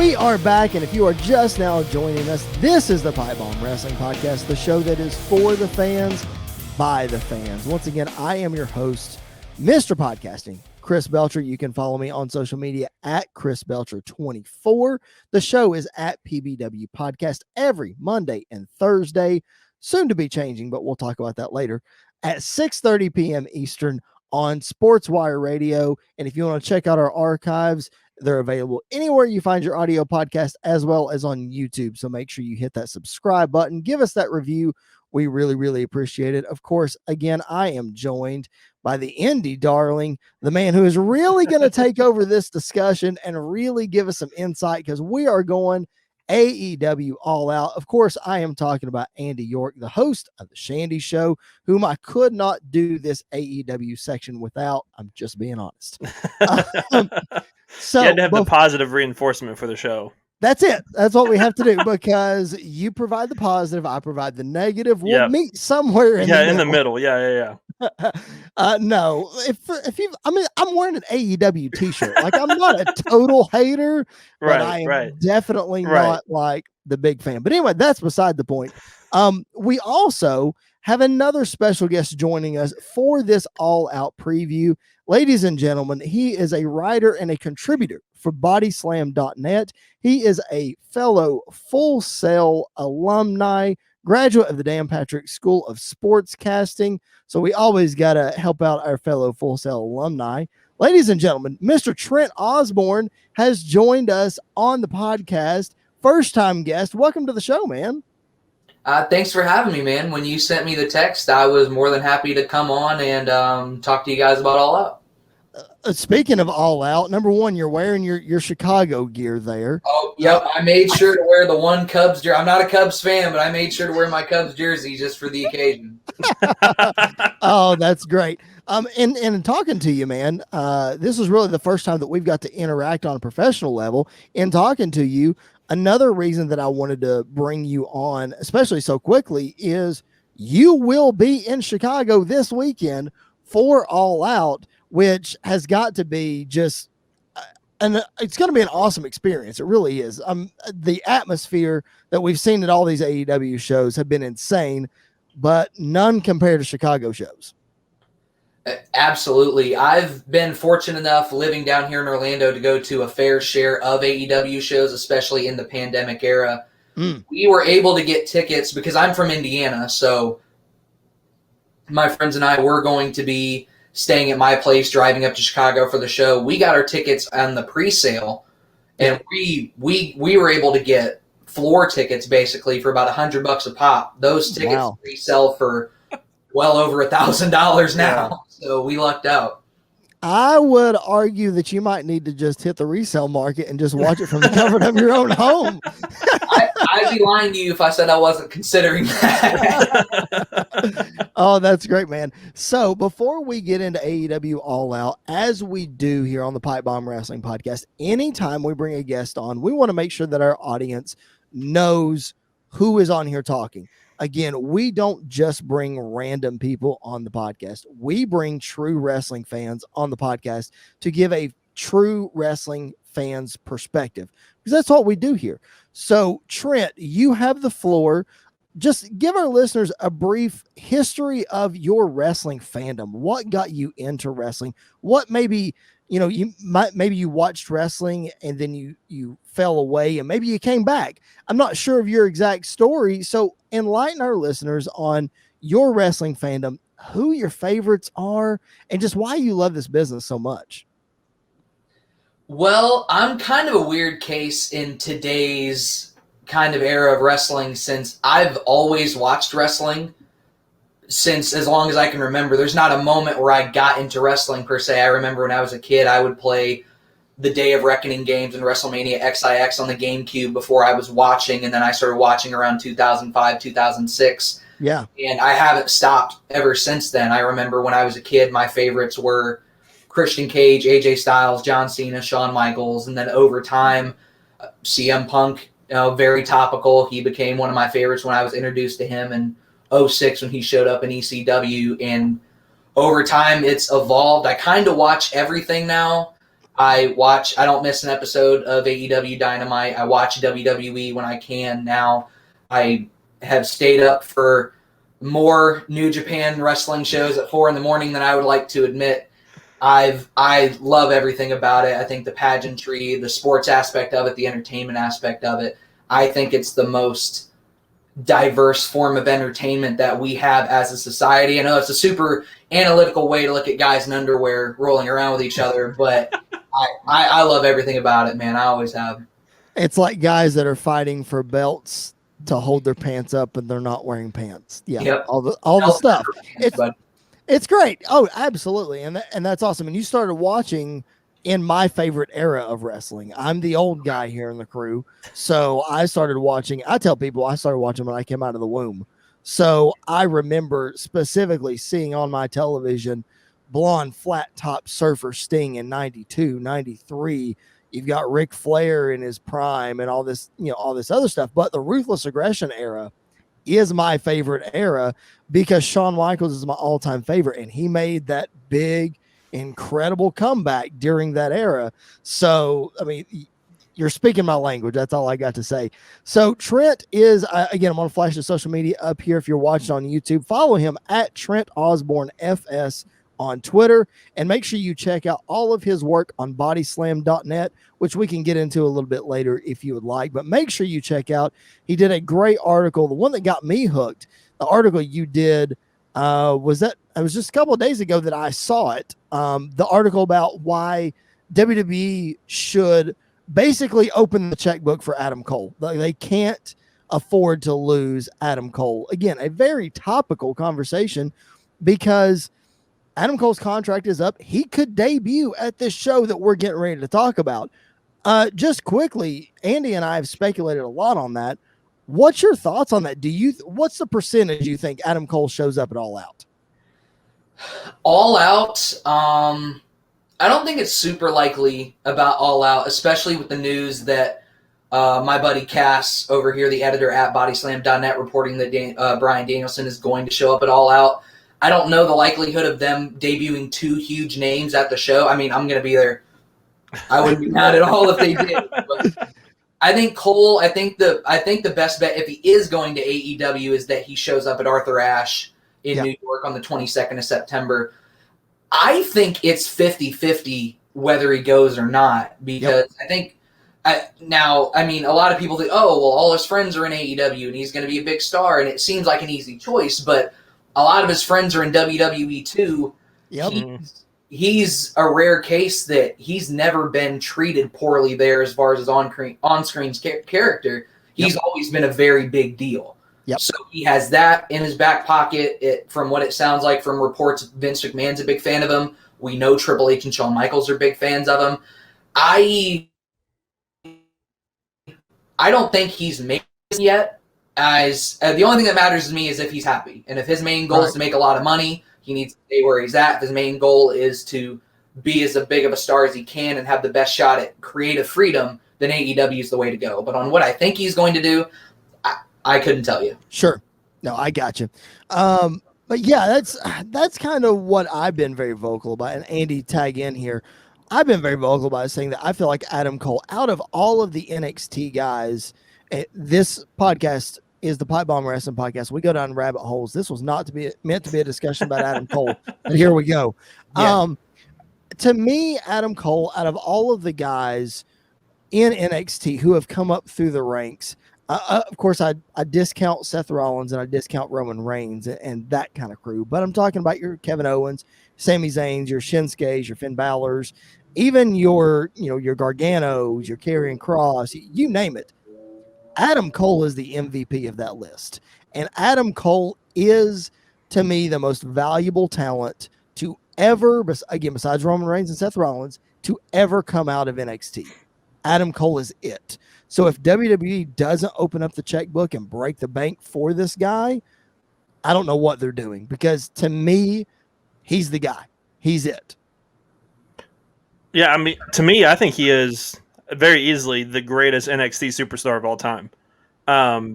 We are back, and if you are just now joining us, this is the Pipe Bomb Wrestling Podcast, the show that is for the fans, by the fans. Once again, I am your host, Mr. Podcasting, Chris Belcher. You can follow me on social media at Chris Belcher24. The show is at PBW Podcast every Monday and Thursday, soon to be changing, but we'll talk about that later, at 6:30 p.m. Eastern on SportsWire Radio. And if you want to check out our archives, they're available anywhere you find your audio podcast, as well as on YouTube. So make sure you hit that subscribe button. Give us that review. We really, really appreciate it. Of course, again, I am joined by the indie darling, the man who is really going to take over this discussion and really give us some insight, because we are going AEW All Out. Of course, I am talking about Andy York, the host of the Shandy Show, whom I could not do this AEW section without. I'm just being honest. So you had to have the positive reinforcement for the show. That's it. That's what we have to do, because you provide the positive, I provide the negative. We'll meet somewhere in the middle. Yeah. No, if you, I mean, I'm wearing an AEW t-shirt. Like, I'm not a total hater, but I am definitely not like the big fan. But anyway, that's beside the point. We also have another special guest joining us for this All Out preview. Ladies and gentlemen, he is a writer and a contributor for bodyslam.net. He is a fellow Full Sail alumni, graduate of the Dan Patrick School of Sportscasting. So we always got to help out our fellow Full Sail alumni. Ladies and gentlemen, Mr. Trent Osborne has joined us on the podcast. First time guest. Welcome to the show, man. Thanks for having me, man. When you sent me the text, I was more than happy to come on and talk to you guys about All Out. Speaking of All Out, number one, you're wearing your Chicago gear there. Oh, yep. I made sure to wear the one Cubs jersey. I'm not a Cubs fan, but I made sure to wear my Cubs jersey just for the occasion. Oh, that's great. And talking to you, man, this is really the first time that we've got to interact on a professional level. In talking to you, another reason that I wanted to bring you on, especially so quickly, is you will be in Chicago this weekend for All Out, which has got to be just, and it's going to be an awesome experience. It really is. The atmosphere that we've seen at all these AEW shows have been insane, but none compared to Chicago shows. Absolutely. I've been fortunate enough living down here in Orlando to go to a fair share of AEW shows, especially in the pandemic era. We were able to get tickets because I'm from Indiana, so my friends and I were going to be staying at my place, driving up to Chicago for the show. We got our tickets on the pre-sale, and we were able to get floor tickets basically for about $100 a pop. Those tickets resell for well over $1,000 now. So we lucked out. I would argue that you might need to just hit the resale market and just watch it from the comfort of your own home. I'd be lying to you if I said I wasn't considering that. Oh, that's great, man. So before we get into AEW All Out, as we do here on the Pipe Bomb Wrestling Podcast, anytime we bring a guest on, we want to make sure that our audience knows who is on here talking. Again, we don't just bring random people on the podcast. We bring true wrestling fans on the podcast to give a true wrestling fan's perspective, because that's what we do here. So, Trent, you have the floor. Just give our listeners a brief history of your wrestling fandom. What got you into wrestling? What maybe you watched wrestling and then you fell away and maybe you came back. I'm not sure of your exact story. So enlighten our listeners on your wrestling fandom, who your favorites are, and just why you love this business so much. Well, I'm kind of a weird case in today's kind of era of wrestling, since I've always watched wrestling since as long as I can remember. There's not a moment where I got into wrestling per se. I remember when I was a kid, I would play the Day of Reckoning games and WrestleMania XIX on the GameCube before I was watching, and then I started watching around 2005, 2006. Yeah. And I haven't stopped ever since then. I remember when I was a kid, my favorites were Christian Cage, AJ Styles, John Cena, Shawn Michaels, and then over time, CM Punk, very topical. He became one of my favorites when I was introduced to him in 2006 when he showed up in ECW, and over time it's evolved. I kind of watch everything now. I don't miss an episode of AEW Dynamite. I watch WWE when I can now. I have stayed up for more New Japan wrestling shows at 4 a.m. than I would like to admit. I love everything about it. I think the pageantry, the sports aspect of it, the entertainment aspect of it. I think it's the most diverse form of entertainment that we have as a society. I know it's a super analytical way to look at guys in underwear rolling around with each other, but I love everything about it, man. I always have. It's like guys that are fighting for belts to hold their pants up and they're not wearing pants. Yeah, Yep. all the stuff. But It's great. Oh, absolutely, and that's awesome. And you started watching in my favorite era of wrestling. I'm the old guy here in the crew, so I started watching. I tell people I started watching when I came out of the womb. So I remember specifically seeing on my television blonde flat top surfer Sting in 92, 93. You've got Ric Flair in his prime and all this, all this other stuff. But the Ruthless Aggression era is my favorite era because Shawn Michaels is my all-time favorite, and he made that big, incredible comeback during that era. So, I mean, you're speaking my language. That's all I got to say. So Trent is, again, I'm going to flash the social media up here. If you're watching on YouTube, follow him at Trent Osborne FS on Twitter, and make sure you check out all of his work on bodyslam.net, which we can get into a little bit later if you would like. But make sure you check out, he did a great article. The one that got me hooked, the article you did, it was just a couple of days ago that I saw it. The article about why WWE should basically open the checkbook for Adam Cole. They can't afford to lose Adam Cole. Again, a very topical conversation because Adam Cole's contract is up. He could debut at this show that we're getting ready to talk about. Just quickly, Andy and I have speculated a lot on that. What's your thoughts on that? What's the percentage you think Adam Cole shows up at All Out? All Out, I don't think it's super likely about All Out, especially with the news that my buddy Cass over here, the editor at bodyslam.net, reporting that Bryan Danielson is going to show up at All Out. I don't know the likelihood of them debuting two huge names at the show. I mean, I'm going to be there. I wouldn't be mad at all if they did. But I think Cole. I think the best bet, if he is going to AEW, is that he shows up at Arthur Ashe in New York on the 22nd of September. I think it's 50-50 whether he goes or not, because I think a lot of people think, oh, well, all his friends are in AEW and he's going to be a big star, and it seems like an easy choice, but a lot of his friends are in WWE too. Yep. He's a rare case that he's never been treated poorly there as far as his on-screen character. He's always been a very big deal. Yep. So he has that in his back pocket. From what it sounds like from reports, Vince McMahon's a big fan of him. We know Triple H and Shawn Michaels are big fans of him. I don't think he's made it yet. The only thing that matters to me is if he's happy. And if his main goal is to make a lot of money, he needs to stay where he's at. If his main goal is to be as big of a star as he can and have the best shot at creative freedom, then AEW is the way to go. But on what I think he's going to do, I couldn't tell you. Sure. No, I got you. But yeah, that's kind of what I've been very vocal about. And Andy, tag in here. I've been very vocal about saying that I feel like Adam Cole, out of all of the NXT guys, this podcast is the Pipe Bomb Wrestling Podcast. We go down rabbit holes. This was not meant to be a discussion about Adam Cole, but here we go. Yeah. To me, Adam Cole, out of all of the guys in NXT who have come up through the ranks, of course, I discount Seth Rollins and I discount Roman Reigns and that kind of crew, but I'm talking about your Kevin Owens, Sami Zayn's, your Shinsuke's, your Finn Balor's, even your Garganos, your Karrion Kross, you name it. Adam Cole is the MVP of that list. And Adam Cole is, to me, the most valuable talent to ever, again, besides Roman Reigns and Seth Rollins, to ever come out of NXT. Adam Cole is it. So if WWE doesn't open up the checkbook and break the bank for this guy, I don't know what they're doing, because to me, he's the guy. He's it. Yeah, I mean, to me, I think he is very easily the greatest NXT superstar of all time.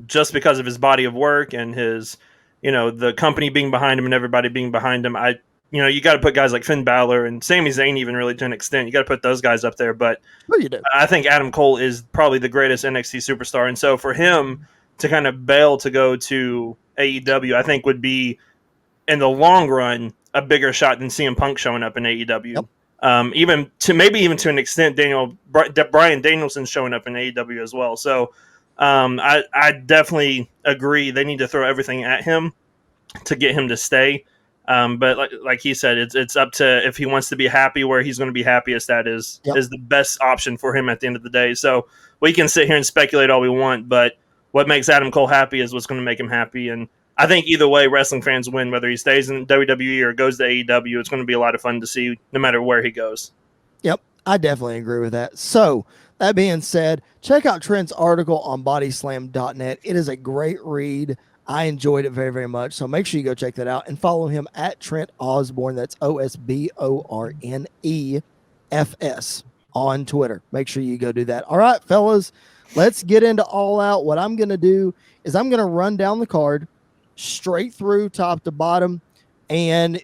Just because of his body of work and his, the company being behind him and everybody being behind him. you got to put guys like Finn Balor and Sami Zayn even really to an extent. You got to put those guys up there. But you do. I think Adam Cole is probably the greatest NXT superstar. And so for him to kind of bail to go to AEW, I think would be, in the long run, a bigger shot than CM Punk showing up in AEW. Yep. Even to an extent, Bryan Danielson showing up in AEW as well. So I definitely agree. They need to throw everything at him to get him to stay. But like he said, it's up to, if he wants to be happy where he's going to be happiest, that is the best option for him at the end of the day. So we can sit here and speculate all we want, but what makes Adam Cole happy is what's going to make him happy. And I think either way, wrestling fans win, whether he stays in WWE or goes to AEW. It's going to be a lot of fun to see no matter where he goes. Yep, I definitely agree with that. So that being said, check out Trent's article on bodyslam.net. It is a great read. I enjoyed it very, very much. So make sure you go check that out and follow him at Trent Osborne. That's OSBORNEFS on Twitter. Make sure you go do that. All right, fellas, let's get into All Out. What I'm going to do is I'm going to run down the card straight through top to bottom. And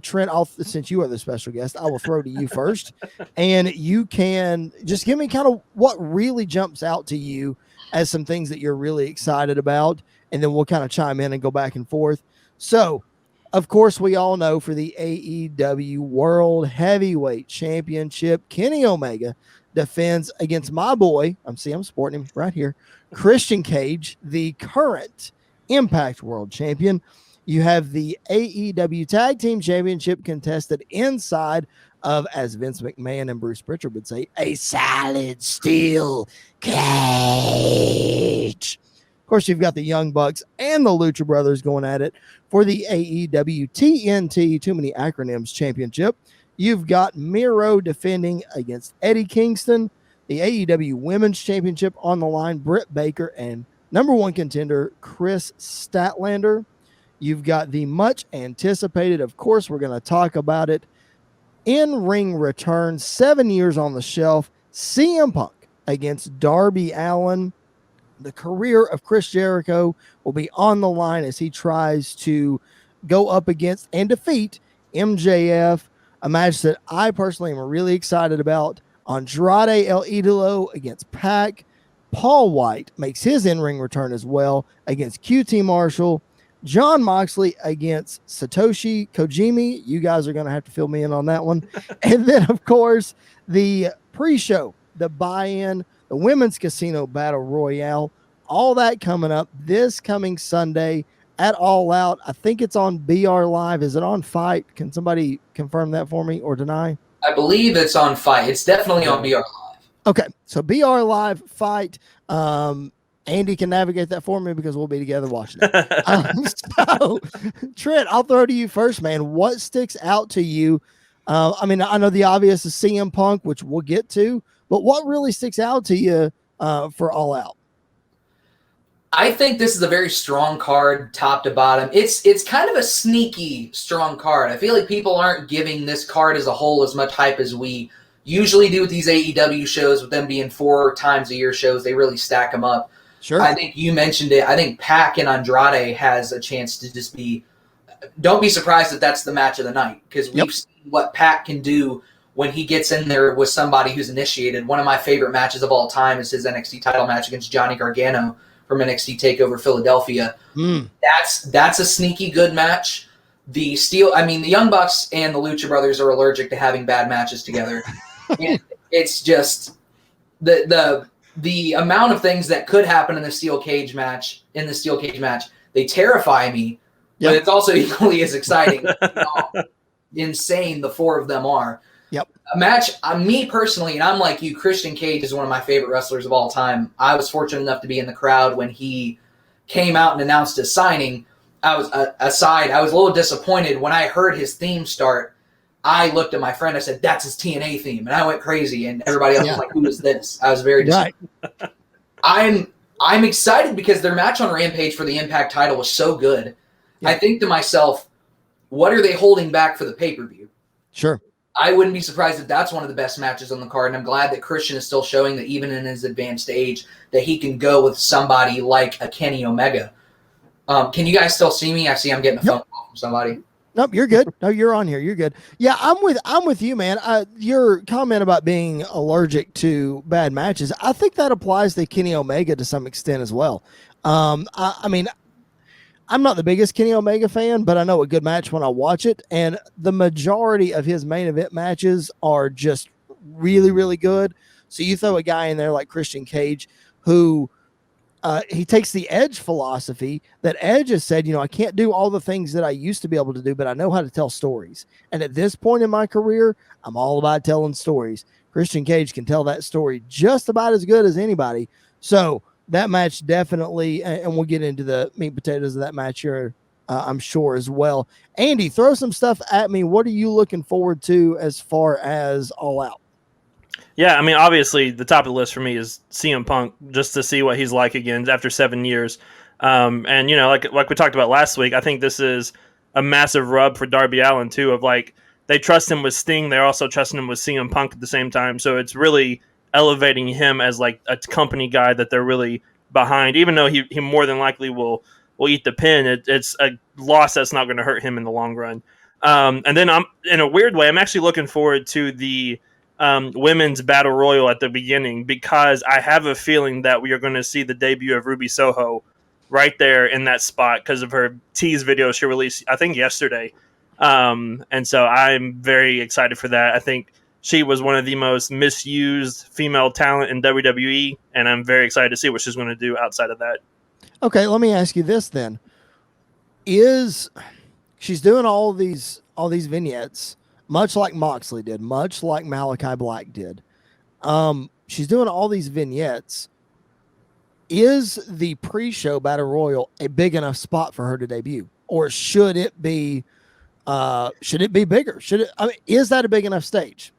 Trent, since you are the special guest, I will throw to you first. And you can just give me kind of what really jumps out to you as some things that you're really excited about. And then we'll kind of chime in and go back and forth. So, of course, we all know for the AEW World Heavyweight Championship, Kenny Omega defends against my boy, I'm sporting him right here, Christian Cage, the current Impact World Champion. You have the AEW Tag Team Championship contested inside of, as Vince McMahon and Bruce Pritchard would say, a solid steel cage. Of course, you've got the Young Bucks and the Lucha Brothers going at it for the AEW TNT, too many acronyms, championship. You've got Miro defending against Eddie Kingston. The AEW Women's Championship on the line, Britt Baker and number one contender, Chris Statlander. You've got the much anticipated, of course, we're going to talk about it, in-ring return, 7 years on the shelf, CM Punk against Darby Allin. The career of Chris Jericho will be on the line as he tries to go up against and defeat MJF, a match that I personally am really excited about. Andrade El Idolo against Pac. Paul White makes his in-ring return as well against QT Marshall. John Moxley against Satoshi Kojima. You guys are going to have to fill me in on that one. And then, of course, the pre-show, the buy-in, the Women's Casino Battle Royale, all that coming up this coming Sunday at All Out. I think it's on BR Live. Is it on Fight? Can somebody confirm that for me or deny? I believe it's on Fight. It's definitely on BR Live. Okay, so BR Live, Fight. Andy can navigate that for me because we'll be together watching it. So, Trent, I'll throw to you first, man. What sticks out to you? I mean, I know the obvious is CM Punk, which we'll get to, but what really sticks out to you for All Out? I think this is a very strong card, top to bottom. It's kind of a sneaky strong card. I feel like people aren't giving this card as a whole as much hype as we usually do with these AEW shows, with them being 4 times a year shows. They really stack them up. Sure. I think you mentioned it. I think Pac and Andrade has a chance to just be – don't be surprised that that's the match of the night, because we've seen what Pac can do when he gets in there with somebody who's initiated. One of my favorite matches of all time is his NXT title match against Johnny Gargano from NXT TakeOver Philadelphia. That's a sneaky good match. The Young Bucks and the Lucha Brothers are allergic to having bad matches together. And it's just the amount of things that could happen in the steel cage match, they terrify me, but it's also equally as exciting. How insane the 4 of them are. Yep. A match, me personally, and I'm like you, Christian Cage is one of my favorite wrestlers of all time. I was fortunate enough to be in the crowd when he came out and announced his signing. I was a little disappointed when I heard his theme start. I looked at my friend. I said, "That's his TNA theme," and I went crazy. And everybody else was like, "Who is this?" I was very disappointed. Right. I'm excited because their match on Rampage for the Impact title was so good. Yeah. I think to myself, what are they holding back for the pay-per-view? Sure. I wouldn't be surprised if that's one of the best matches on the card, and I'm glad that Christian is still showing that even in his advanced age, that he can go with somebody like a Kenny Omega. Can you guys still see me? I see I'm getting a phone call from somebody. Nope, you're good. No, you're on here. You're good. Yeah, I'm with you, man. Your comment about being allergic to bad matches, I think that applies to Kenny Omega to some extent as well. I mean, I'm not the biggest Kenny Omega fan, but I know a good match when I watch it, and the majority of his main event matches are just really, really good. So you throw a guy in there like Christian Cage, who he takes the Edge philosophy that Edge has said, I can't do all the things that I used to be able to do, but I know how to tell stories. And at this point in my career, I'm all about telling stories. Christian Cage can tell that story just about as good as anybody. So that match definitely, and we'll get into the meat and potatoes of that match here, I'm sure as well. Andy, throw some stuff at me. What are you looking forward to as far as All Out? Yeah, I mean, obviously, the top of the list for me is CM Punk, just to see what he's like again after 7 years. And like we talked about last week, I think this is a massive rub for Darby Allin too. Of like, they trust him with Sting, they're also trusting him with CM Punk at the same time. So it's really elevating him as like a company guy that they're really behind. Even though he more than likely will eat the pin, it's a loss that's not going to hurt him in the long run. And then I'm in a weird way, I'm actually looking forward to the women's battle royal at the beginning, because I have a feeling that we are going to see the debut of Ruby Soho right there in that spot because of her tease video she released, I think, yesterday. And so I'm very excited for that. I think she was one of the most misused female talent in WWE, and I'm very excited to see what she's going to do outside of that. Okay, let me ask you this then. She's doing all these vignettes, much like Moxley did, much like Malachi Black did. She's doing all these vignettes. Is the pre-show Battle Royal a big enough spot for her to debut? Or should it be bigger? Is that a big enough stage?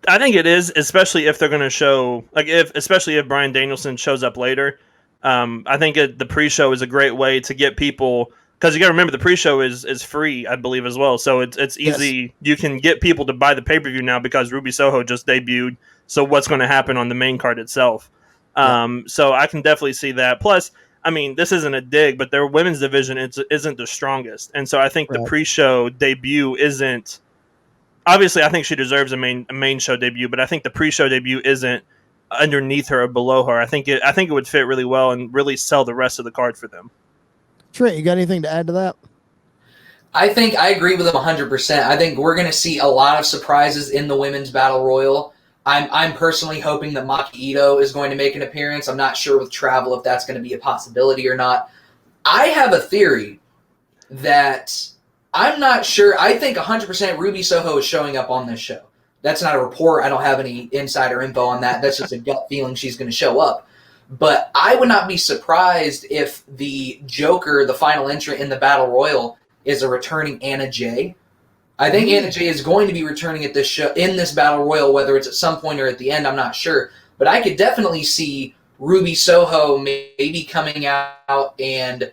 I think it is, especially if they're going to show, especially if Bryan Danielson shows up later. I think the pre-show is a great way to get people, because you got to remember the pre-show is free, I believe, as well. So it's easy. Yes. You can get people to buy the pay-per-view now because Ruby Soho just debuted. So what's going to happen on the main card itself? So I can definitely see that. Plus, I mean, this isn't a dig, but their women's division isn't the strongest. And so I think the pre-show debut isn't, obviously I think she deserves a main show debut, but I think the pre-show debut isn't underneath her or below her. I think it would fit really well and really sell the rest of the card for them. Trent, you got anything to add to that? I think I agree with him 100%. I think we're going to see a lot of surprises in the Women's Battle Royal. I'm personally hoping that Maki Ito is going to make an appearance. I'm not sure with travel if that's going to be a possibility or not. I have a theory that I'm not sure. I think 100% Ruby Soho is showing up on this show. That's not a report. I don't have any insider info on that. That's just a gut feeling she's going to show up. But I would not be surprised if the Joker, the final entrant in the Battle Royal, is a returning Anna Jay. I think Anna Jay is going to be returning at this show, in this Battle Royal, whether it's at some point or at the end, I'm not sure. But I could definitely see Ruby Soho maybe coming out and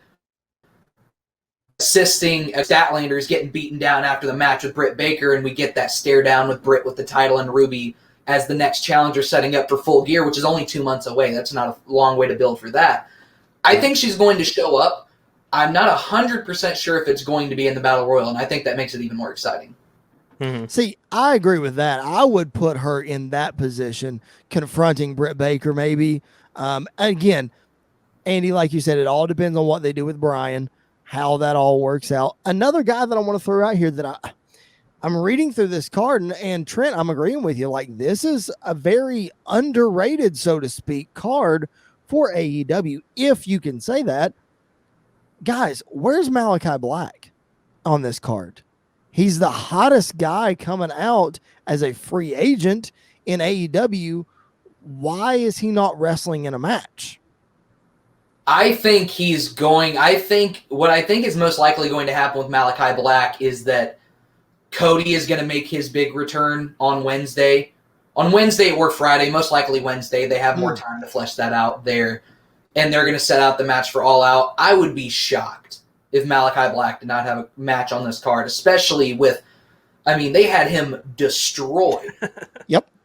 assisting Statlanders getting beaten down after the match with Britt Baker, and we get that stare down with Britt with the title and Ruby as the next challenger setting up for Full Gear, which is only 2 months away. That's not a long way to build for that. I think she's going to show up. I'm not 100% sure if it's going to be in the Battle Royal, and I think that makes it even more exciting. Mm-hmm. See, I agree with that. I would put her in that position, confronting Britt Baker maybe. Again, Andy, like you said, it all depends on what they do with Brian, how that all works out. Another guy that I want to throw out here that I'm reading through this card, and Trent, I'm agreeing with you. Like, this is a very underrated, so to speak, card for AEW, if you can say that. Guys, where's Malachi Black on this card? He's the hottest guy coming out as a free agent in AEW. Why is he not wrestling in a match? I think what I think is most likely going to happen with Malachi Black is that Cody is going to make his big return on Wednesday. On Wednesday or Friday, most likely Wednesday. They have more time to flesh that out there. And they're going to set out the match for All Out. I would be shocked if Malachi Black did not have a match on this card, especially with, they had him destroy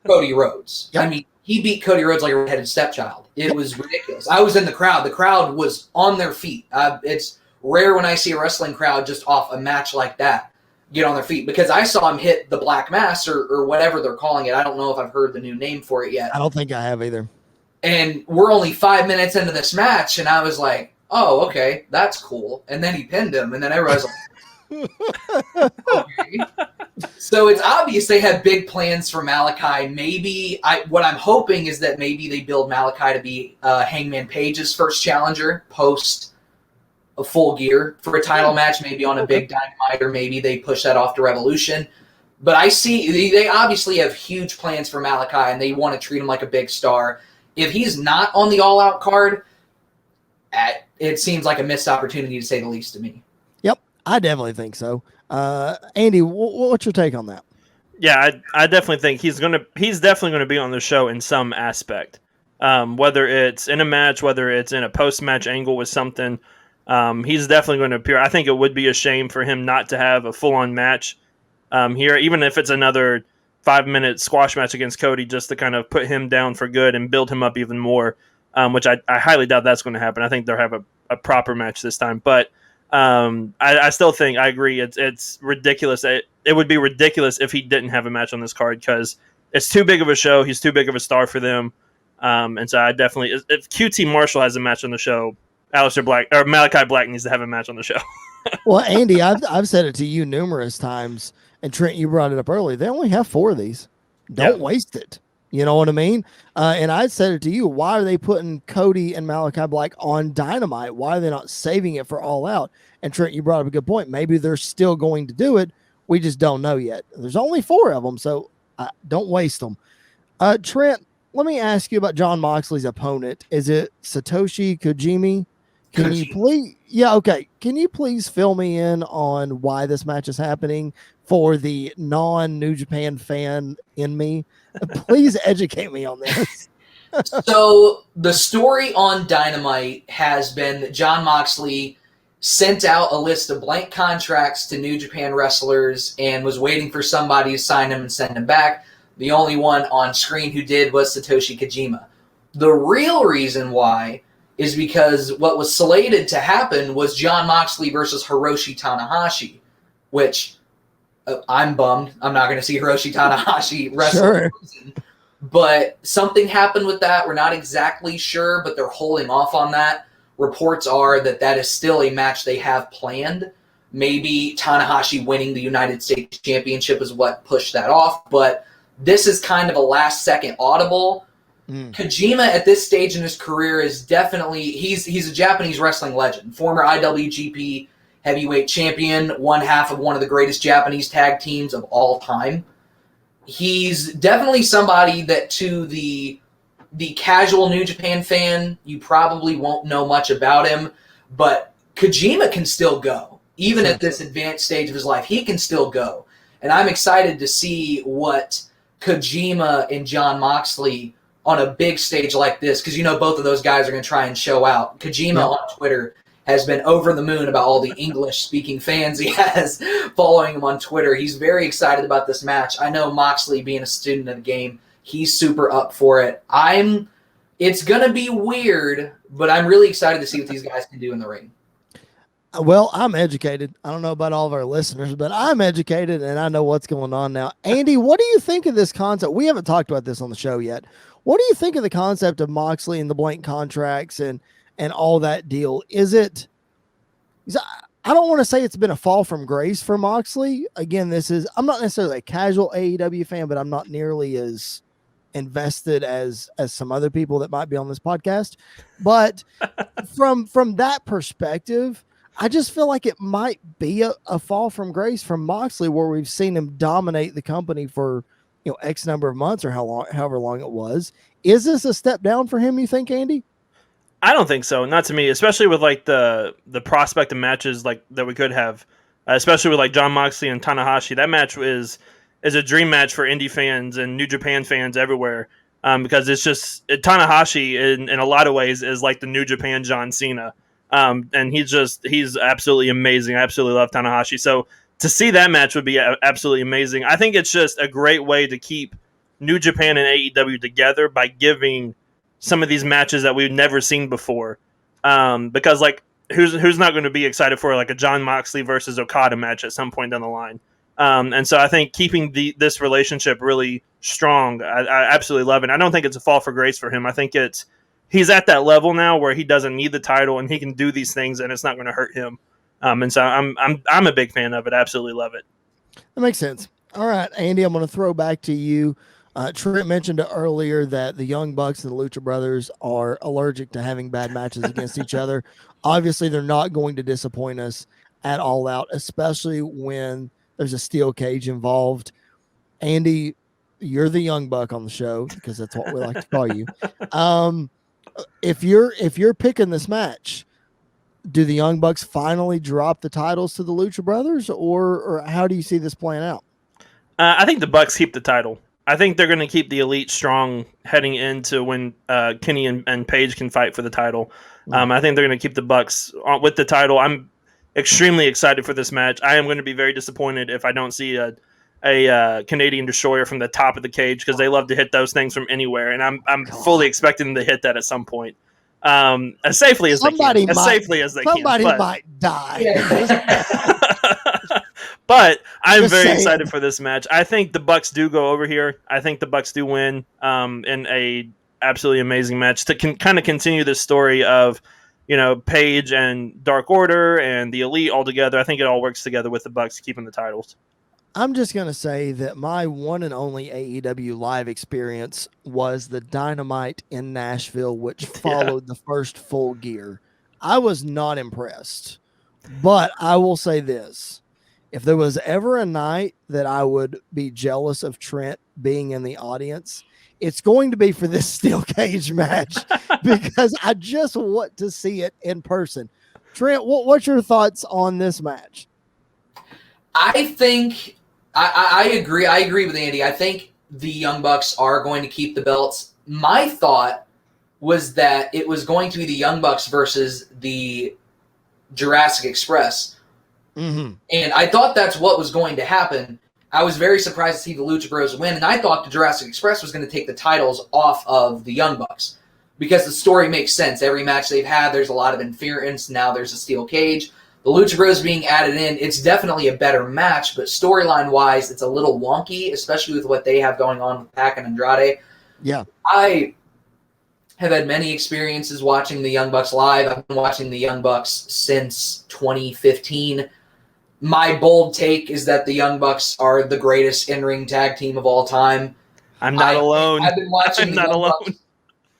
Cody Rhodes. Yep. He beat Cody Rhodes like a redheaded stepchild. It was ridiculous. I was in the crowd. The crowd was on their feet. It's rare when I see a wrestling crowd just off a match like that. get on their feet, because I saw him hit the Black Mass or whatever they're calling it. I don't know if I've heard the new name for it yet. I don't think I have either. And we're only 5 minutes into this match, and I was like, oh, okay, that's cool. And then he pinned him, and then everybody's like, okay. So it's obvious they have big plans for Malachi. What I'm hoping is that maybe they build Malachi to be Hangman Page's first challenger post a Full Gear for a title match, maybe on a big Dynamite, or maybe they push that off to Revolution. But I see they obviously have huge plans for Malachi, and they want to treat him like a big star. If he's not on the All Out card, it seems like a missed opportunity, to say the least, to me. Yep, I definitely think so. Andy, what's your take on that? Yeah, I definitely think he's definitely gonna be on the show in some aspect. Whether it's in a match, whether it's in a post-match angle with something, he's definitely going to appear. I think it would be a shame for him not to have a full-on match here, even if it's another 5-minute squash match against Cody, just to kind of put him down for good and build him up even more, which I highly doubt that's going to happen. I think they'll have a proper match this time. But I still think, I agree, it's ridiculous. It would be ridiculous if he didn't have a match on this card, because it's too big of a show. He's too big of a star for them. And so I definitely, if QT Marshall has a match on the show, Malachi Black needs to have a match on the show. Well, Andy, I've said it to you numerous times, and Trent, you brought it up earlier. They only have 4 of these. Don't waste it. You know what I mean? And I said it to you. Why are they putting Cody and Malachi Black on Dynamite? Why are they not saving it for All Out? And Trent, you brought up a good point. Maybe they're still going to do it. We just don't know yet. There's only 4 of them, so don't waste them. Trent, let me ask you about Jon Moxley's opponent. Is it Satoshi Kojima? Can you please? Yeah, okay. Can you please fill me in on why this match is happening for the non-New Japan fan in me? Please educate me on this. So the story on Dynamite has been that Jon Moxley sent out a list of blank contracts to New Japan wrestlers and was waiting for somebody to sign them and send them back. The only one on screen who did was Satoshi Kojima. The real reason why is because what was slated to happen was Jon Moxley versus Hiroshi Tanahashi, which I'm bummed. I'm not going to see Hiroshi Tanahashi wrestle. Sure. But something happened with that. We're not exactly sure, but they're holding off on that. Reports are that is still a match they have planned. Maybe Tanahashi winning the United States Championship is what pushed that off, but this is kind of a last-second audible. Kojima at this stage in his career is definitely, he's a Japanese wrestling legend, former IWGP heavyweight champion, one half of one of the greatest Japanese tag teams of all time. He's definitely somebody that to the casual New Japan fan, you probably won't know much about him, but Kojima can still go. Even at this advanced stage of his life, he can still go. And I'm excited to see what Kojima and Jon Moxley on a big stage like this, because both of those guys are going to try and show out. Kojima on Twitter has been over the moon about all the English-speaking fans he has following him on Twitter. He's very excited about this match. I know Moxley, being a student of the game, he's super up for it. It's going to be weird, but I'm really excited to see what these guys can do in the ring. Well, I'm educated. I don't know about all of our listeners, but I'm educated and I know what's going on now. Andy, what do you think of this concept? We haven't talked about this on the show yet. What do you think of the concept of Moxley and the blank contracts and all that deal? I don't want to say it's been a fall from grace for Moxley. Again, I'm not necessarily a casual AEW fan, but I'm not nearly as invested as some other people that might be on this podcast. But from that perspective, I just feel like it might be a fall from grace from Moxley, where we've seen him dominate the company for X number of months or however long it was. Is this a step down for him, you think, Andy? I don't think so. Not to me, especially with like the prospect of matches like that we could have, especially with like Jon Moxley and Tanahashi. That match is a dream match for indie fans and New Japan fans everywhere, because it's just Tanahashi in a lot of ways is like the New Japan John Cena, and he's absolutely amazing. I absolutely love Tanahashi. So to see that match would be absolutely amazing. I think it's just a great way to keep New Japan and AEW together by giving some of these matches that we've never seen before. Because like who's not going to be excited for like a Jon Moxley versus Okada match at some point down the line? And so I think keeping this relationship really strong, I absolutely love it. I don't think it's a fall for grace for him. I think he's at that level now where he doesn't need the title and he can do these things and it's not going to hurt him. And so I'm a big fan of it. Absolutely love it. That makes sense. All right, Andy, I'm going to throw back to you. Trent mentioned earlier that the Young Bucks and the Lucha Brothers are allergic to having bad matches against each other. Obviously, they're not going to disappoint us at All Out, especially when there's a steel cage involved. Andy, you're the Young Buck on the show because that's what we like to call you. If you're picking this match, do the Young Bucks finally drop the titles to the Lucha Brothers, or how do you see this playing out? I think the Bucks keep the title. I think they're going to keep the Elite strong heading into when Kenny and Paige can fight for the title. I think they're going to keep the Bucks with the title. I'm extremely excited for this match. I am going to be very disappointed if I don't see a Canadian Destroyer from the top of the cage because they love to hit those things from anywhere, and I'm fully expecting them to hit that at some point. As safely as they can. Somebody might die. But I'm very excited for this match. I think the Bucks do go over here. I think the Bucks do win in a absolutely amazing match to kind of continue this story of, Paige and Dark Order and the Elite all together. I think it all works together with the Bucks keeping the titles. I'm just going to say that my one and only AEW live experience was the Dynamite in Nashville, which followed the first Full Gear. I was not impressed, but I will say this. If there was ever a night that I would be jealous of Trent being in the audience, it's going to be for this steel cage match because I just want to see it in person. Trent, what's your thoughts on this match? I think I agree. I agree with Andy. I think the Young Bucks are going to keep the belts. My thought was that it was going to be the Young Bucks versus the Jurassic Express. Mm-hmm. And I thought that's what was going to happen. I was very surprised to see the Lucha Bros win, and I thought the Jurassic Express was going to take the titles off of the Young Bucks because the story makes sense. Every match they've had, there's a lot of interference. Now there's a steel cage. The Lucha Bros being added in, it's definitely a better match, but storyline-wise, it's a little wonky, especially with what they have going on with Pac and Andrade. Yeah. I have had many experiences watching the Young Bucks live. I've been watching the Young Bucks since 2015. My bold take is that the Young Bucks are the greatest in-ring tag team of all time. I'm not alone. I've been watching I'm not alone.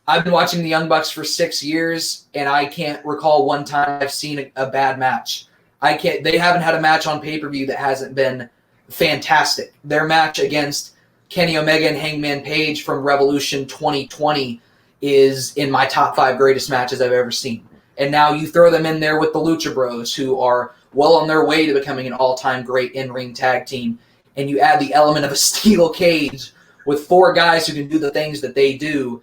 I've been watching the Young Bucks for 6 years, and I can't recall one time I've seen a bad match. They haven't had a match on pay-per-view that hasn't been fantastic. Their match against Kenny Omega and Hangman Page from Revolution 2020 is in my top 5 greatest matches I've ever seen. And now you throw them in there with the Lucha Bros, who are well on their way to becoming an all-time great in-ring tag team, and you add the element of a steel cage with 4 guys who can do the things that they do.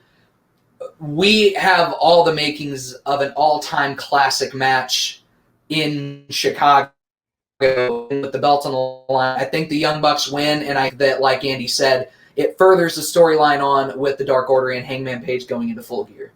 We have all the makings of an all-time classic match in Chicago with the belts on the line. I think the Young Bucks win, and that, like Andy said, it furthers the storyline on with the Dark Order and Hangman Page going into Full Gear.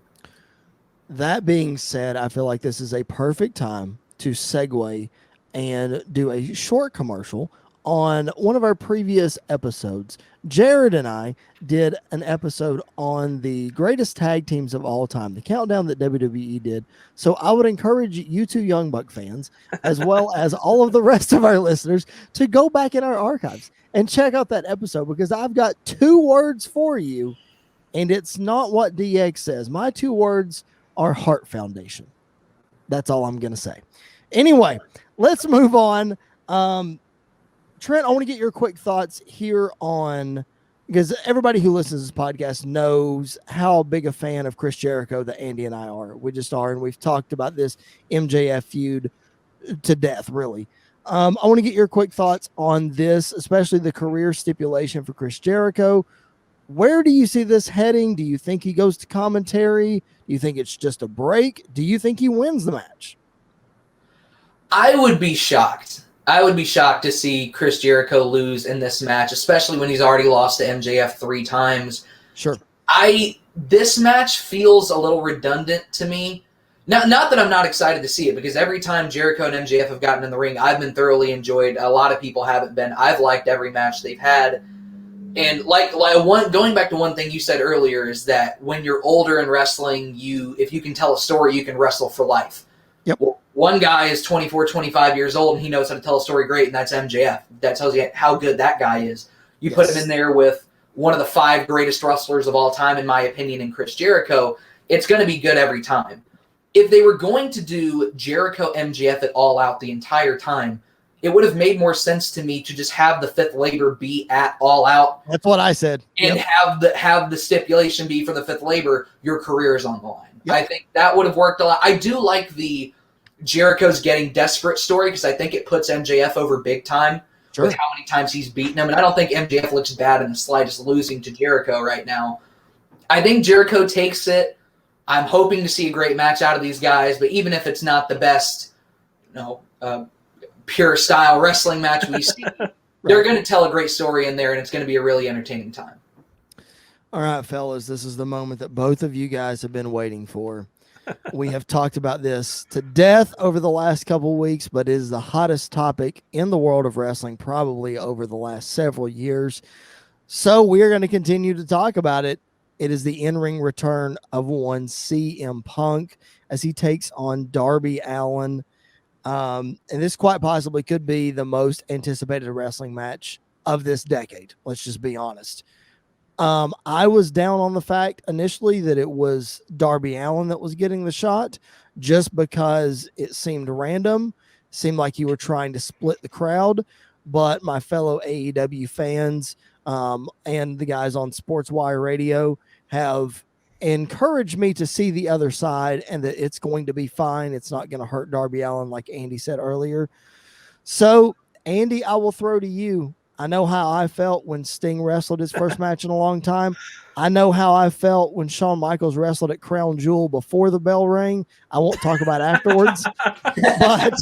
That being said, I feel like this is a perfect time to segue and do a short commercial on one of our previous episodes. Jared and I did an episode on the greatest tag teams of all time, the countdown that WWE did. So I would encourage you two Young Buck fans, as well as all of the rest of our listeners, to go back in our archives and check out that episode, because I've got 2 words for you, and it's not what DX says. My 2 words are Heart Foundation. That's all I'm going to say. Anyway, let's move on. Trent, I want to get your quick thoughts here on, because everybody who listens to this podcast knows how big a fan of Chris Jericho that Andy and I are. We just are, and we've talked about this MJF feud to death, really. I want to get your quick thoughts on this, especially the career stipulation for Chris Jericho. Where do you see this heading? Do you think he goes to commentary? Do you think it's just a break? Do you think he wins the match? I would be shocked. I would be shocked to see Chris Jericho lose in this match, especially when he's already lost to MJF 3 times. Sure. This match feels a little redundant to me. Not that I'm not excited to see it, because every time Jericho and MJF have gotten in the ring, I've been thoroughly enjoyed. A lot of people haven't been. I've liked every match they've had. And going back to one thing you said earlier is that when you're older in wrestling, if you can tell a story, you can wrestle for life. Yep. Well, one guy is 24, 25 years old, and he knows how to tell a story great, and that's MJF. That tells you how good that guy is. You put him in there with one of the 5 greatest wrestlers of all time, in my opinion, in Chris Jericho, it's going to be good every time. If they were going to do Jericho MJF at All Out the entire time, it would have made more sense to me to just have the Fifth Labor be at All Out. That's what I said. And have the stipulation be for the Fifth Labor, your career is on the line. Yep. I think that would have worked a lot. I do like the Jericho's getting desperate story, because I think it puts MJF over big time with how many times he's beaten him. And I don't think MJF looks bad in the slightest losing to Jericho right now. I think Jericho takes it. I'm hoping to see a great match out of these guys, but even if it's not the best, pure style wrestling match we see, they're going to tell a great story in there, and it's going to be a really entertaining time. All right, fellas, this is the moment that both of you guys have been waiting for. We have talked about this to death over the last couple of weeks, but it is the hottest topic in the world of wrestling probably over the last several years. So we are going to continue to talk about it. It is the in-ring return of one CM Punk as he takes on Darby Allin. And this quite possibly could be the most anticipated wrestling match of this decade. Let's just be honest. I was down on the fact initially that it was Darby Allin that was getting the shot, just because it seemed random, seemed like you were trying to split the crowd. But my fellow AEW fans and the guys on Sports Wire Radio have encouraged me to see the other side, and that it's going to be fine. It's not going to hurt Darby Allin, like Andy said earlier. So, Andy, I will throw to you. I know how I felt when Sting wrestled his first match in a long time. I know how I felt when Shawn Michaels wrestled at Crown Jewel before the bell rang. I won't talk about afterwards. But,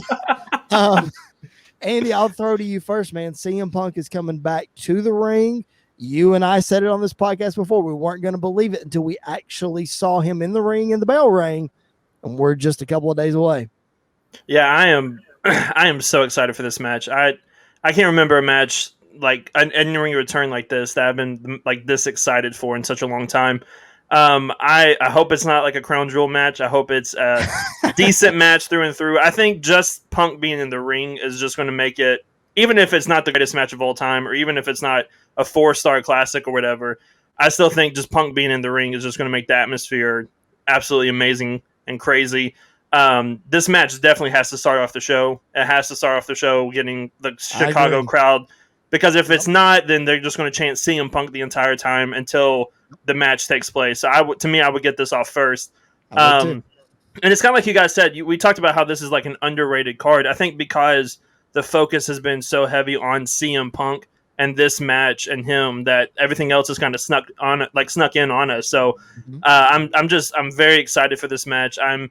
Andy, I'll throw to you first, man. CM Punk is coming back to the ring. You and I said it on this podcast before. We weren't going to believe it until we actually saw him in the ring and the bell rang, and we're just a couple of days away. Yeah, I am so excited for this match. I can't remember a match like an in-ring return like this that I've been like this excited for in such a long time. I hope it's not like a Crown Jewel match. I hope it's a decent match through and through. I think just Punk being in the ring is just going to make it, even if it's not the greatest match of all time, or even if it's not a 4-star classic or whatever, I still think just Punk being in the ring is just going to make the atmosphere absolutely amazing and crazy. This match definitely has to start off the show. It has to start off the show getting the Chicago crowd, because if it's not, then they're just going to chant CM Punk the entire time until the match takes place. So I would get this off first. And it's kind of like you guys said, we talked about how this is like an underrated card. I think because the focus has been so heavy on CM Punk and this match and him, that everything else is kind of snuck in on us. So I'm very excited for this match. I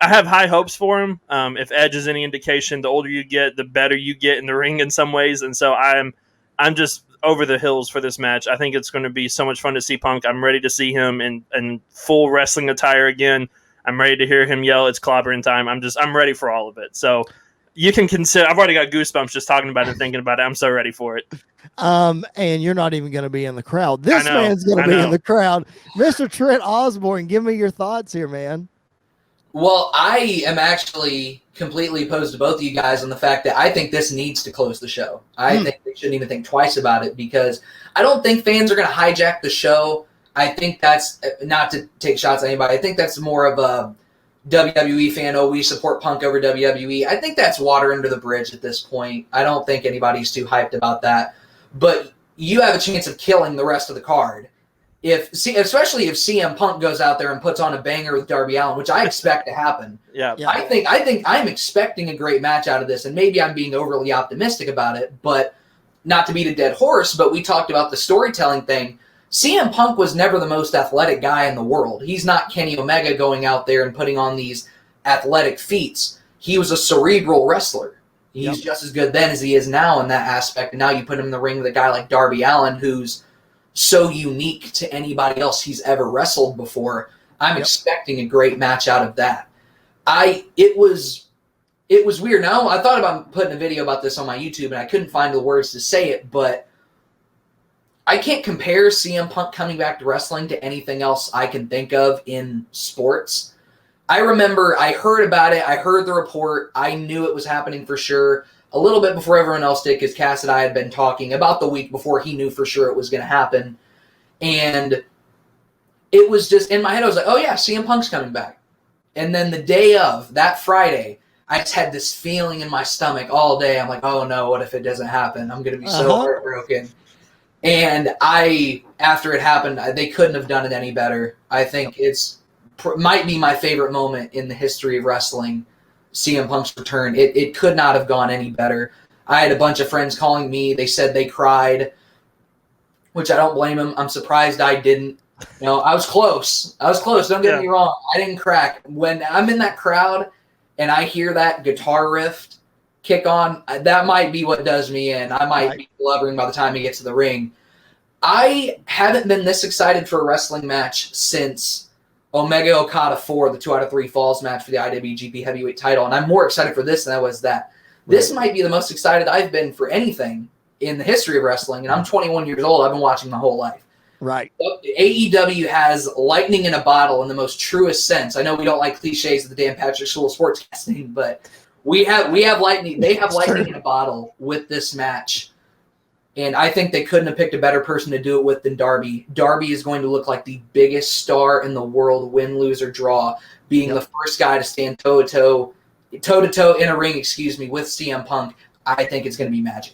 have high hopes for him. If Edge is any indication, the older you get, the better you get in the ring in some ways. And so I'm just over the hills for this match. I think it's going to be so much fun to see Punk. I'm ready to see him in full wrestling attire again. I'm ready to hear him yell, "It's clobbering time." I'm ready for all of it. So you can consider, I've already got goosebumps just talking about it and thinking about it. I'm so ready for it. And you're not even going to be in the crowd. This man's going to be in the crowd. Mr. Trent Osborne, give me your thoughts here, man. Well, I am actually completely opposed to both of you guys on the fact that I think this needs to close the show. I think they shouldn't even think twice about it, because I don't think fans are going to hijack the show. I think that's, not to take shots at anybody, I think that's more of a WWE fan, we support Punk over WWE. I think that's water under the bridge at this point. I don't think anybody's too hyped about that. But you have a chance of killing the rest of the card. Especially if CM Punk goes out there and puts on a banger with Darby Allin, which I expect to happen. Yeah. I think I'm expecting a great match out of this, and maybe I'm being overly optimistic about it, but not to beat a dead horse, but we talked about the storytelling thing. CM Punk was never the most athletic guy in the world. He's not Kenny Omega going out there and putting on these athletic feats. He was a cerebral wrestler. He's just as good then as he is now in that aspect, and now you put him in the ring with a guy like Darby Allin, who's so unique to anybody else he's ever wrestled before. I'm expecting a great match out of that. It was weird. Now, I thought about putting a video about this on my YouTube, and I couldn't find the words to say it, but I can't compare CM Punk coming back to wrestling to anything else I can think of in sports. I remember I heard about it. I heard the report. I knew it was happening for sure a little bit before everyone else did, because Cass and I had been talking about the week before he knew for sure it was going to happen. And it was just in my head, I was like, oh yeah, CM Punk's coming back. And then the day of, that Friday, I just had this feeling in my stomach all day. I'm like, oh no, what if it doesn't happen? I'm going to be so heartbroken. And after it happened, they couldn't have done it any better. I think might be my favorite moment in the history of wrestling, CM Punk's return. It could not have gone any better. I had a bunch of friends calling me. They said they cried, which I don't blame them. I'm surprised I didn't. I was close. Don't get me wrong. I didn't crack. When I'm in that crowd and I hear that guitar riff kick on, that might be what does me in. I might be blubbering by the time he gets to the ring. I haven't been this excited for a wrestling match since Omega Okada 4, the 2 out of 3 falls match for the IWGP Heavyweight title, and I'm more excited for this than I was that. This might be the most excited I've been for anything in the history of wrestling, and I'm 21 years old. I've been watching my whole life. Right. AEW has lightning in a bottle in the most truest sense. I know we don't like cliches of the Dan Patrick School of Sportscasting, but we have lightning. They have lightning in a bottle with this match. And I think they couldn't have picked a better person to do it with than Darby. Darby is going to look like the biggest star in the world, win, lose, or draw, being the first guy to stand toe-to-toe in a ring, with CM Punk. I think it's going to be magic.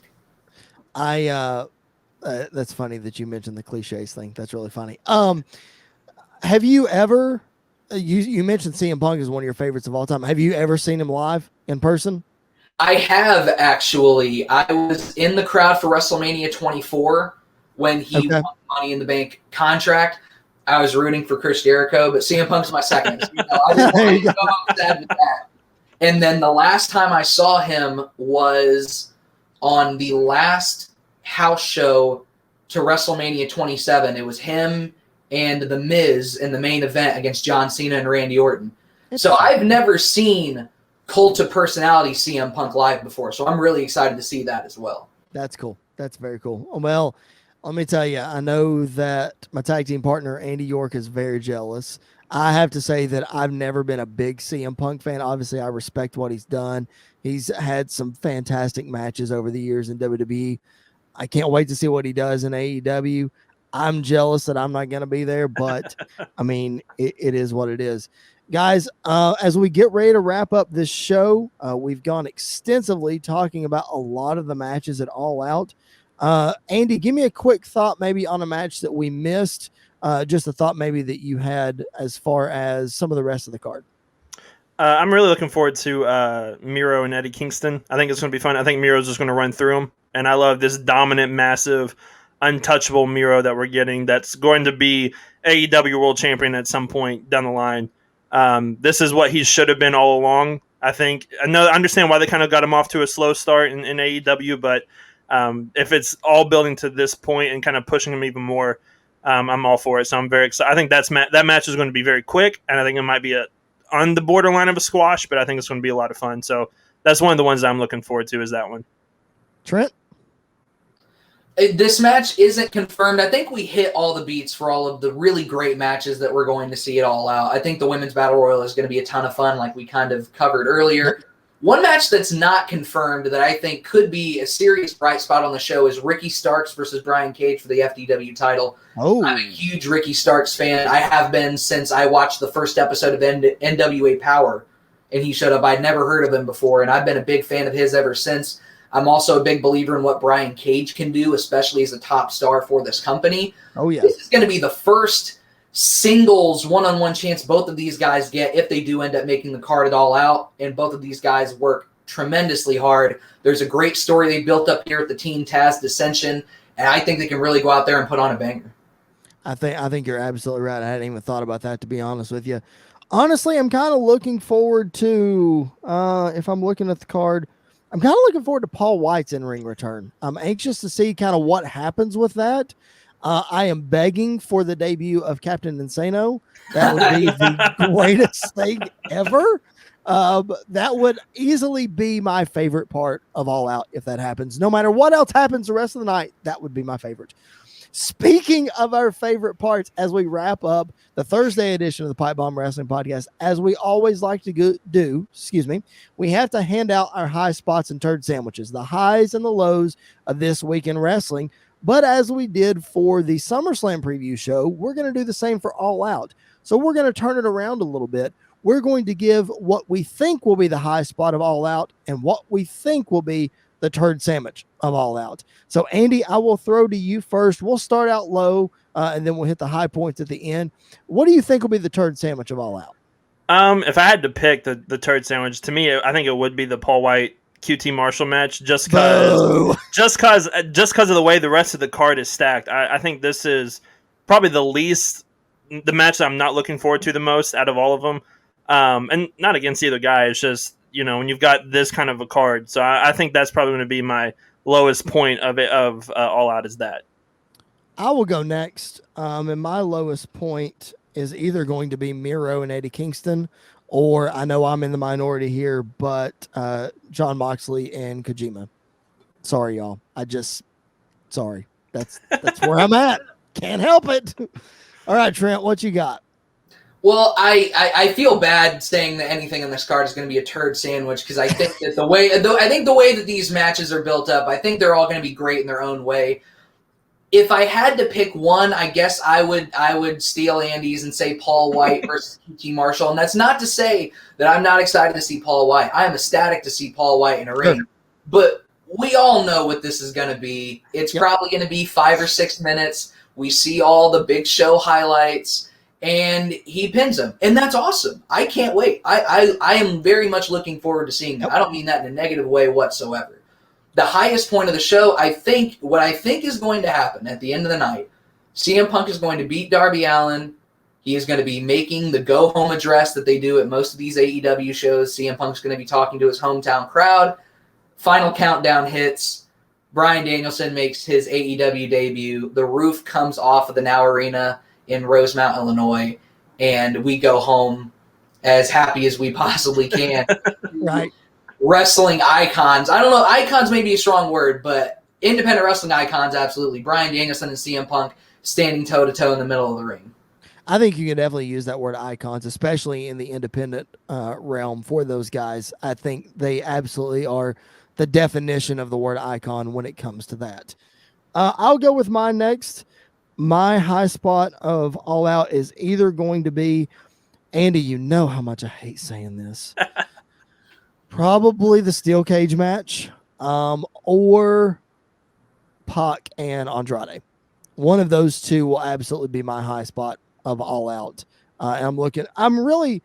That's funny that you mentioned the cliches thing. That's really funny. Have you ever, you mentioned CM Punk is one of your favorites of all time. Have you ever seen him live in person? I have, actually. I was in the crowd for WrestleMania 24 when he won the Money in the Bank contract. I was rooting for Chris Jericho, but CM Punk's my second. I just wanted to go upset with that. And then the last time I saw him was on the last house show to WrestleMania 27. It was him and The Miz in the main event against John Cena and Randy Orton. So I've never seen cult of personality CM Punk live before, so I'm really excited to see that as well. That's cool. That's very cool. Well, let me tell you, I know that my tag team partner Andy York is very jealous. I have to say that I've never been a big CM Punk fan. Obviously, I respect what he's done. He's had some fantastic matches over the years in WWE. I can't wait to see what he does in AEW. I'm jealous that I'm not going to be there, but I mean, it is what it is. Guys, as we get ready to wrap up this show, we've gone extensively talking about a lot of the matches at All Out. Andy, give me a quick thought maybe on a match that we missed, just a thought maybe that you had as far as some of the rest of the card. I'm really looking forward to Miro and Eddie Kingston. I think it's going to be fun. I think Miro's just going to run through them, and I love this dominant, massive, untouchable Miro that we're getting that's going to be AEW World Champion at some point down the line. This is what he should have been all along. I think I understand why they kind of got him off to a slow start in AEW, but if it's all building to this point and kind of pushing him even more, I'm all for it. So I'm very excited. I think that match is going to be very quick, and I think it might be on the borderline of a squash, but I think it's going to be a lot of fun. So that's one of the ones I'm looking forward to, is that one. Trent? This match isn't confirmed. I think we hit all the beats for all of the really great matches that we're going to see it All Out. I think the Women's Battle Royal is going to be a ton of fun, like we kind of covered earlier. One match that's not confirmed that I think could be a serious bright spot on the show is Ricky Starks versus Brian Cage for the FTW title. Oh. I'm a huge Ricky Starks fan. I have been since I watched the first episode of NWA Power, and he showed up. I'd never heard of him before, and I've been a big fan of his ever since. I'm also a big believer in what Brian Cage can do, especially as a top star for this company. Oh, yeah. This is going to be the first singles one-on-one chance both of these guys get if they do end up making the card at All Out, and both of these guys work tremendously hard. There's a great story they built up here at the Team Taz Dissension, and I think they can really go out there and put on a banger. I think you're absolutely right. I hadn't even thought about that, to be honest with you. Honestly, I'm kind of looking forward to, if I'm looking at the card, I'm kind of looking forward to Paul White's in-ring return. I'm anxious to see kind of what happens with that. I am begging for the debut of Captain Insano. That would be the greatest thing ever. That would easily be my favorite part of All Out if that happens. No matter what else happens the rest of the night, that would be my favorite. Speaking of our favorite parts, as we wrap up the Thursday edition of the Pipe Bomb Wrestling Podcast, as we always like to do, we have to hand out our high spots and turd sandwiches, the highs and the lows of this week in wrestling. But as we did for the SummerSlam preview show, we're going to do the same for All Out. So we're going to turn it around a little bit. We're going to give what we think will be the high spot of All Out and what we think will be the turd sandwich of All Out. So, Andy, I will throw to you first. We'll start out low, and then we'll hit the high points at the end. What do you think will be the turd sandwich of All Out? If I had to pick the turd sandwich, to me, I think it would be the Paul White QT Marshall match, just because of the way the rest of the card is stacked. I think this is probably the match that I'm not looking forward to the most out of all of them. And not against either guy. It's just, when you've got this kind of a card. So I think that's probably going to be my lowest point of All Out is that. I will go next. And my lowest point is either going to be Miro and Eddie Kingston, or I know I'm in the minority here, but John Moxley and Kojima. Sorry, y'all. Sorry. That's where I'm at. Can't help it. All right, Trent, what you got? Well, I feel bad saying that anything on this card is going to be a turd sandwich, because I think that the way that these matches are built up, I think they're all going to be great in their own way. If I had to pick one, I guess I would steal Andy's and say Paul White versus QT Marshall. And that's not to say that I'm not excited to see Paul White. I am ecstatic to see Paul White in a ring. But we all know what this is going to be. It's probably going to be 5 or 6 minutes. We see all the big show highlights, and he pins him. And that's awesome. I can't wait. I am very much looking forward to seeing that. I don't mean that in a negative way whatsoever. The highest point of the show, what I think is going to happen at the end of the night, CM Punk is going to beat Darby Allin. He is going to be making the go-home address that they do at most of these AEW shows. CM Punk's going to be talking to his hometown crowd. Final countdown hits. Bryan Danielson makes his AEW debut. The roof comes off of the Now Arena in Rosemount, Illinois, and we go home as happy as we possibly can. Right. Wrestling icons. I don't know. Icons may be a strong word, but independent wrestling icons, absolutely. Bryan Danielson and CM Punk standing toe-to-toe in the middle of the ring. I think you can definitely use that word icons, especially in the independent realm for those guys. I think they absolutely are the definition of the word icon when it comes to that. I'll go with mine next. My high spot of All Out is either going to be, Andy, you know how much I hate saying this, probably the steel cage match, or Pac and Andrade. One of those two will absolutely be my high spot of All Out. I'm really,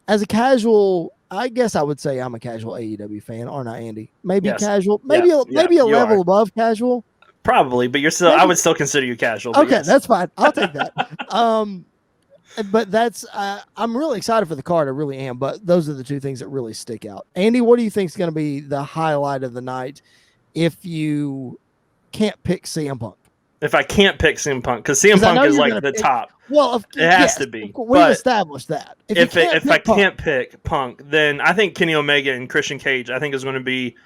as a casual, I guess I would say I'm a casual AEW fan, aren't I, Andy? Maybe yes. Casual, maybe a level above casual. Probably, but you're still. Maybe. I would still consider you casual. Okay, yes. That's fine. I'll take that. But that's I'm really excited for the card. I really am. But those are the two things that really stick out. Andy, what do you think is going to be the highlight of the night if you can't pick CM Punk? If I can't pick CM Punk, because CM Punk is like the top. Well, it has to be. We established that. If I can't pick Punk, then I think Kenny Omega and Christian Cage, I think is going to be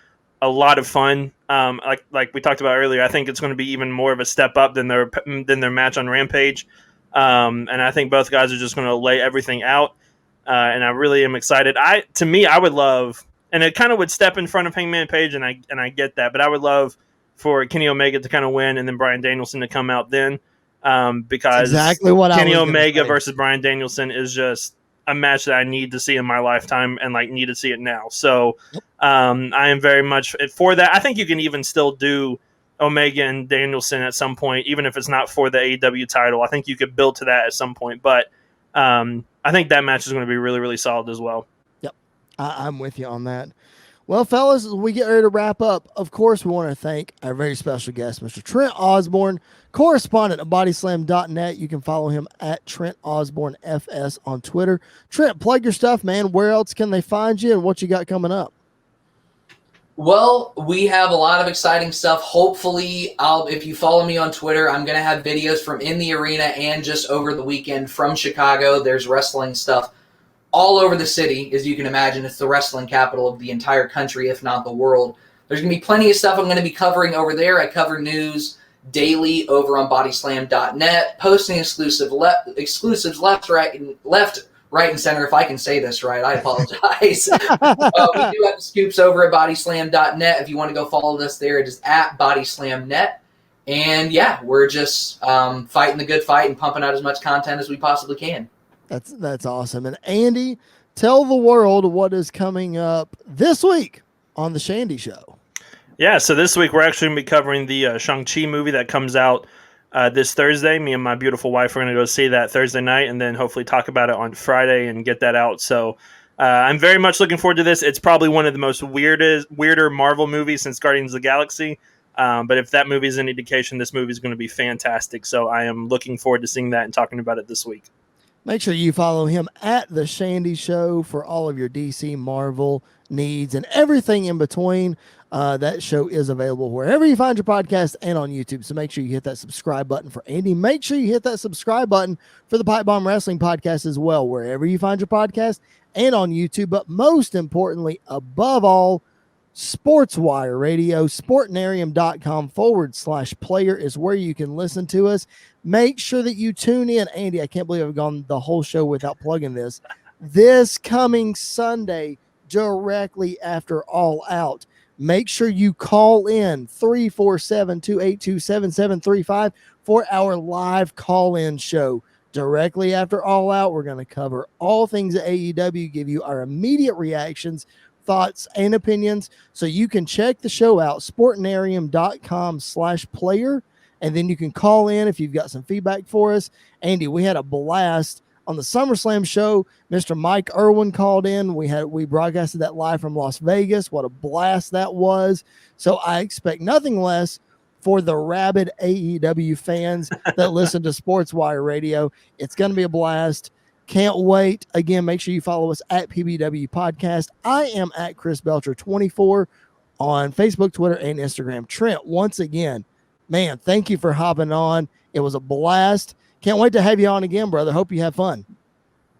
a lot of fun. Like we talked about earlier, I think it's going to be even more of a step up than their match on Rampage. And I think both guys are just going to lay everything out. And I really am excited. I would love, and it kind of would step in front of Hangman Page, and I get that, but I would love for Kenny Omega to kind of win and then Bryan Danielson to come out then. Because exactly what Kenny Omega versus Bryan Danielson is just a match that I need to see in my lifetime and need to see it now. So I am very much for that. I think you can even still do Omega and Danielson at some point, even if it's not for the AEW title. I think you could build to that at some point, but I think that match is going to be really, really solid as well. Yep. I'm with you on that. Well, fellas, as we get ready to wrap up, of course, we want to thank our very special guest, Mr. Trent Osborne, correspondent of bodyslam.net. You can follow him at Trent Osborne FS on Twitter. Trent, plug your stuff, man. Where else can they find you and what you got coming up? Well, we have a lot of exciting stuff. Hopefully, if you follow me on Twitter, I'm going to have videos from in the arena and just over the weekend from Chicago. There's wrestling stuff all over the city. As you can imagine, it's the wrestling capital of the entire country, if not the world. There's going to be plenty of stuff I'm going to be covering over there. I cover news daily over on bodyslam.net, posting exclusives left, right, and center. If I can say this right, I apologize. We do have the scoops over at bodyslam.net. If you want to go follow us there, it is at bodyslamnet. And yeah, we're just fighting the good fight and pumping out as much content as we possibly can. That's awesome. And Andy, tell the world what is coming up this week on the Shandy Show. Yeah, so this week we're actually going to be covering the Shang-Chi movie that comes out this Thursday. Me and my beautiful wife are going to go see that Thursday night and then hopefully talk about it on Friday and get that out. So I'm very much looking forward to this. It's probably one of the most weirder Marvel movies since Guardians of the Galaxy. But if that movie is any indication, this movie is going to be fantastic. So I am looking forward to seeing that and talking about it this week. Make sure you follow him at The Shandy Show for all of your DC Marvel needs and everything in between. That show is available wherever you find your podcast and on YouTube. So make sure you hit that subscribe button for Andy. Make sure you hit that subscribe button for the Pipe Bomb Wrestling Podcast as well, wherever you find your podcast and on YouTube. But most importantly, above all, SportsWire Radio, sportnarium.com/player is where you can listen to us. Make sure that you tune in. Andy, I can't believe I've gone the whole show without plugging this. This coming Sunday, directly after All Out, make sure you call in 347-282-7735 for our live call-in show. Directly after All Out, we're going to cover all things at AEW, give you our immediate reactions, thoughts, and opinions. So you can check the show out, sportnarium.com/player, and then you can call in if you've got some feedback for us. Andy, we had a blast on the SummerSlam show. Mr. Mike Irwin called in. We broadcasted that live from Las Vegas. What a blast that was. So I expect nothing less for the rabid AEW fans that listen to SportsWire Radio. It's going to be a blast. Can't wait. Again, make sure you follow us at PBW Podcast. I am at Chris Belcher 24 on Facebook, Twitter, and Instagram. Trent, once again, man, thank you for hopping on. It was a blast. Can't wait to have you on again, brother. Hope you have fun.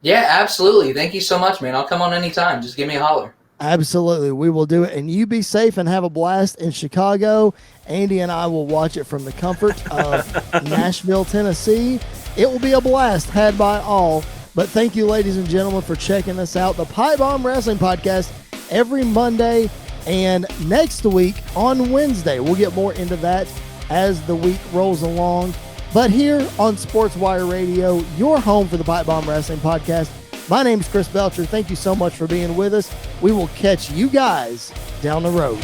Yeah, absolutely. Thank you so much, man. I'll come on anytime. Just give me a holler. Absolutely. We will do it. And you be safe and have a blast in Chicago. Andy and I will watch it from the comfort of Nashville, Tennessee. It will be a blast had by all. But thank you, ladies and gentlemen, for checking us out. The Pipe Bomb Wrestling Podcast every Monday and next week on Wednesday. We'll get more into that as the week rolls along. But here on SportsWire Radio, your home for the Pipe Bomb Wrestling Podcast, my name's Chris Belcher. Thank you so much for being with us. We will catch you guys down the road.